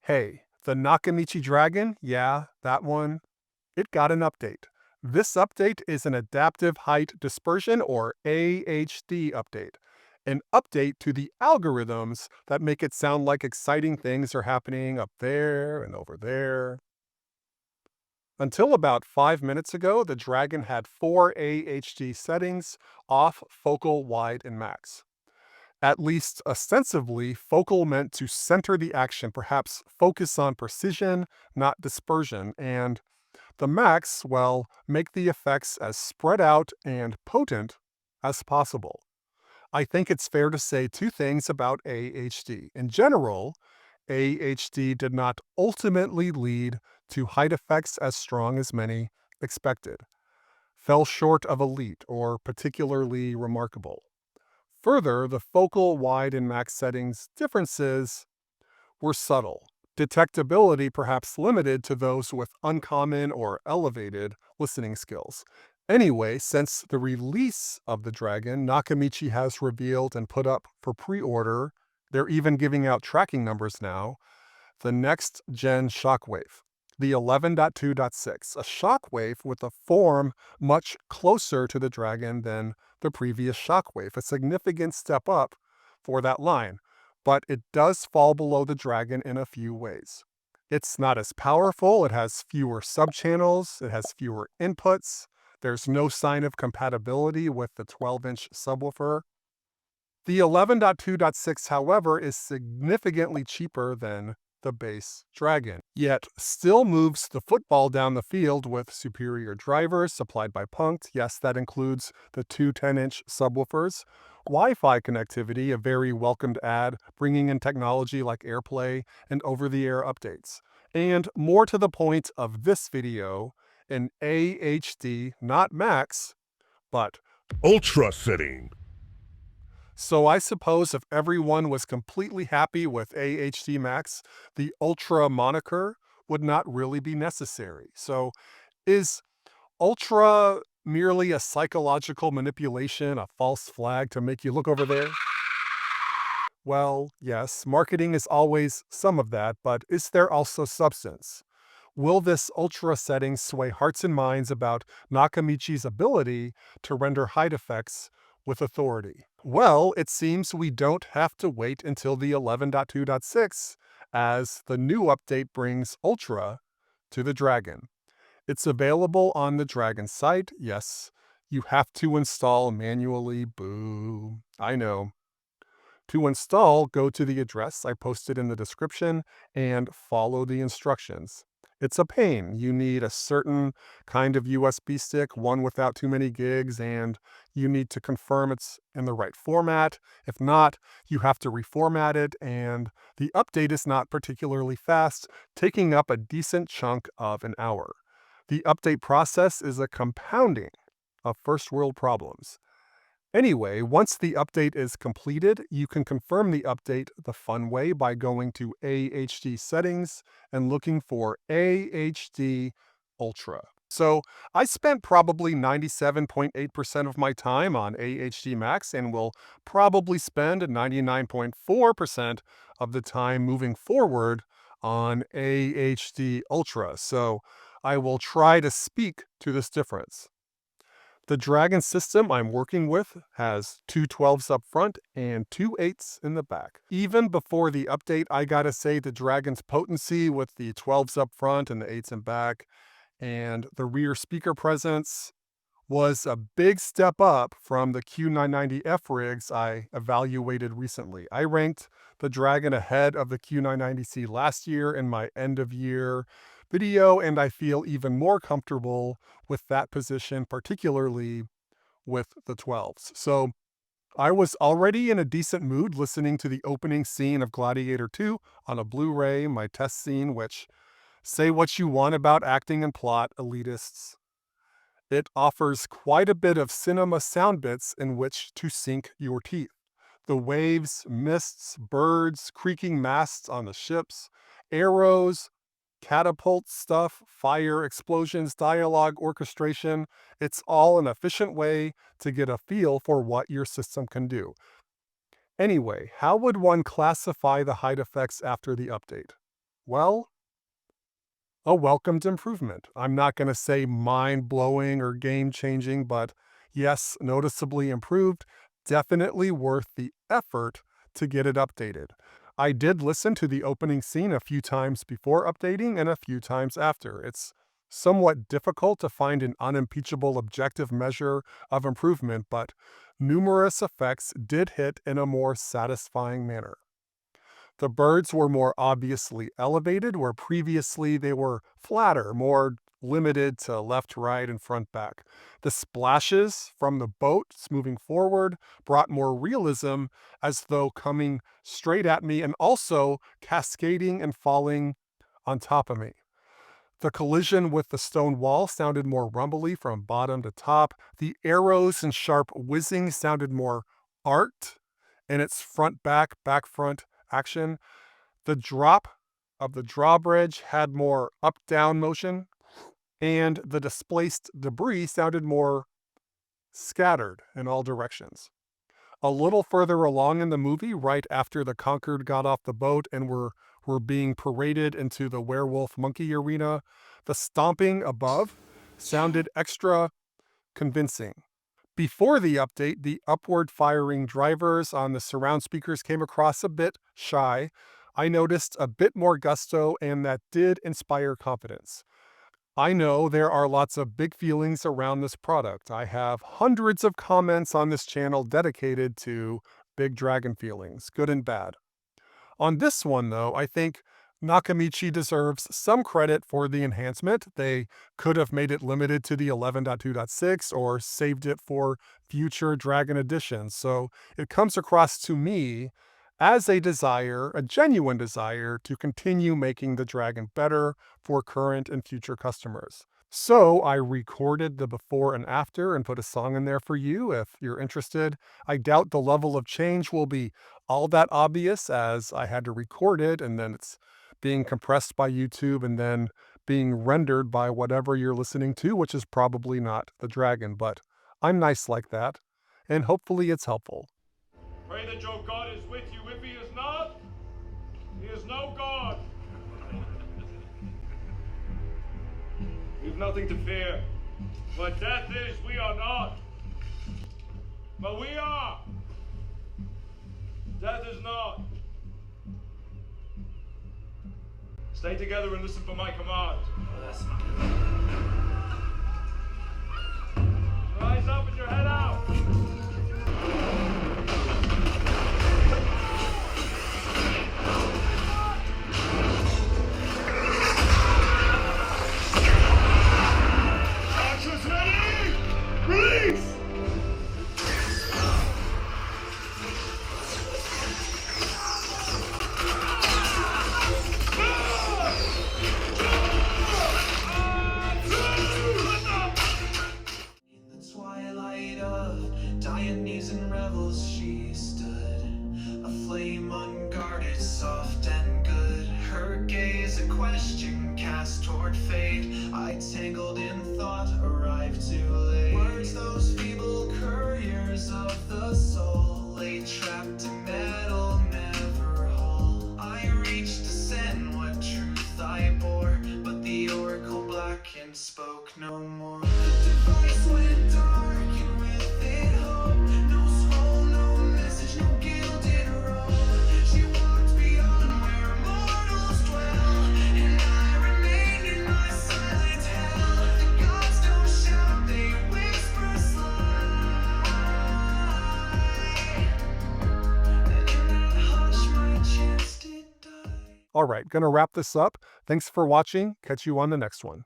Hey, the Nakamichi Dragon, yeah, that one, it got an update. This update is an Adaptive Height Dispersion or AHD update. An update to the algorithms that make it sound like exciting things are happening up there and over there. Until about 5 minutes ago, the Dragon had 4 AHD settings: off, focal, wide, and max. At least ostensibly, focal meant to center the action, perhaps focus on precision, not dispersion, and the max, well, make the effects as spread out and potent as possible. I think it's fair to say two things about AHD. In general, AHD did not ultimately lead to height effects as strong as many expected, fell short of elite or particularly remarkable. Further, the focal, wide, and max settings differences were subtle. Detectability perhaps limited to those with uncommon or elevated listening skills. Anyway, since the release of the Dragon, Nakamichi has revealed and put up for pre-order, they're even giving out tracking numbers now, the next gen Shockwave, the 11.2.6, a Shockwave with a form much closer to the Dragon than the previous Shockwave, a significant step up for that line, but it does fall below the Dragon in a few ways. It's not as powerful, it has fewer subchannels, it has fewer inputs, there's no sign of compatibility with the 12-inch subwoofer. The 11.2.6, however, is significantly cheaper than the base Dragon, yet still moves the football down the field with superior drivers supplied by Punkt. Yes, that includes the two 10-inch subwoofers, Wi-Fi connectivity, a very welcomed add, bringing in technology like AirPlay and over-the-air updates. And more to the point of this video, an AHD, not max, but Ultra setting. so I suppose if everyone was completely happy with AHD Max, the Ultra moniker would not really be necessary. So is Ultra merely a psychological manipulation, a false flag to make you look over there? Well, yes, marketing is always some of that, but is there also substance? Will this Ultra setting sway hearts and minds about Nakamichi's ability to render height effects with authority? Well, it seems we don't have to wait until the 11.2.6 as the new update brings Ultra to the Dragon. It's available on the Dragon site. Yes, you have to install manually. Boo. I know. To install, go to the address I posted in the description and follow the instructions. It's a pain. You need a certain kind of USB stick, one without too many gigs, and you need to confirm it's in the right format. If not, you have to reformat it, and the update is not particularly fast, taking up a decent chunk of an hour. The update process is a compounding of first world problems. Anyway, once the update is completed, you can confirm the update the fun way by going to AHD settings and looking for AHD Ultra. So I spent probably 97.8% of my time on AHD Max and will probably spend 99.4% of the time moving forward on AHD Ultra. So I will try to speak to this difference. The Dragon system I'm working with has two 12s up front and two 8s in the back. Even before the update, I gotta say the Dragon's potency with the 12s up front and the 8s in back and the rear speaker presence was a big step up from the Q990F rigs I evaluated recently. I ranked the Dragon ahead of the Q990C last year in my end of year video, and I feel even more comfortable with that position, particularly with the 12s. So I was already in a decent mood listening to the opening scene of Gladiator 2 on a Blu-ray, my test scene, which, say what you want about acting and plot, elitists, it offers quite a bit of cinema sound bits in which to sink your teeth. The waves, mists, birds, creaking masts on the ships, arrows, catapult stuff, fire, explosions, dialogue, orchestration. It's all an efficient way to get a feel for what your system can do. Anyway, how would one classify the height effects after the update? Well, a welcomed improvement. I'm not going to say mind-blowing or game-changing, but yes, noticeably improved. Definitely worth the effort to get it updated. I did listen to the opening scene a few times before updating and a few times after. It's somewhat difficult to find an unimpeachable objective measure of improvement, but numerous effects did hit in a more satisfying manner. The birds were more obviously elevated, where previously they were flatter, more limited to left, right, and front, back. The splashes from the boats moving forward brought more realism, as though coming straight at me and also cascading and falling on top of me. The collision with the stone wall sounded more rumbly from bottom to top. The arrows and sharp whizzing sounded more art in its back front action. The drop of the drawbridge had more up-down motion, and the displaced debris sounded more scattered in all directions. A little further along in the movie, right after the Conquered got off the boat and were being paraded into the werewolf monkey arena, the stomping above sounded extra convincing. Before the update, the upward firing drivers on the surround speakers came across a bit shy. I noticed a bit more gusto, and that did inspire confidence. I know there are lots of big feelings around this product. I have hundreds of comments on this channel dedicated to big dragon feelings, good and bad. On this one, though, I think Nakamichi deserves some credit for the enhancement. They could have made it limited to the 11.2.6 or saved it for future Dragon editions. So it comes across to me as a desire, a genuine desire, to continue making the Dragon better for current and future customers. So I recorded the before and after and put a song in there for you if you're interested. I doubt the level of change will be all that obvious, as I had to record it and then it's being compressed by YouTube and then being rendered by whatever you're listening to, which is probably not the Dragon, but I'm nice like that, and hopefully it's helpful. Pray that your God is with you. If he is not, he is no God. We've nothing to fear. What death is, we are not. But we are. Death is not. Stay together and listen for my command. Rise up with your head out. Archers ready! Release! In revels she stood, a flame unguarded, soft and good. Her gaze a question cast toward fate. I tangled in thought, arrived too late. Words, those feeble couriers of the soul, lay trapped in metal, never whole. I reached to send what truth I bore, but the oracle blackened, spoke no more. The device went dark, and with it hope. All right, gonna wrap this up. Thanks for watching. Catch you on the next one.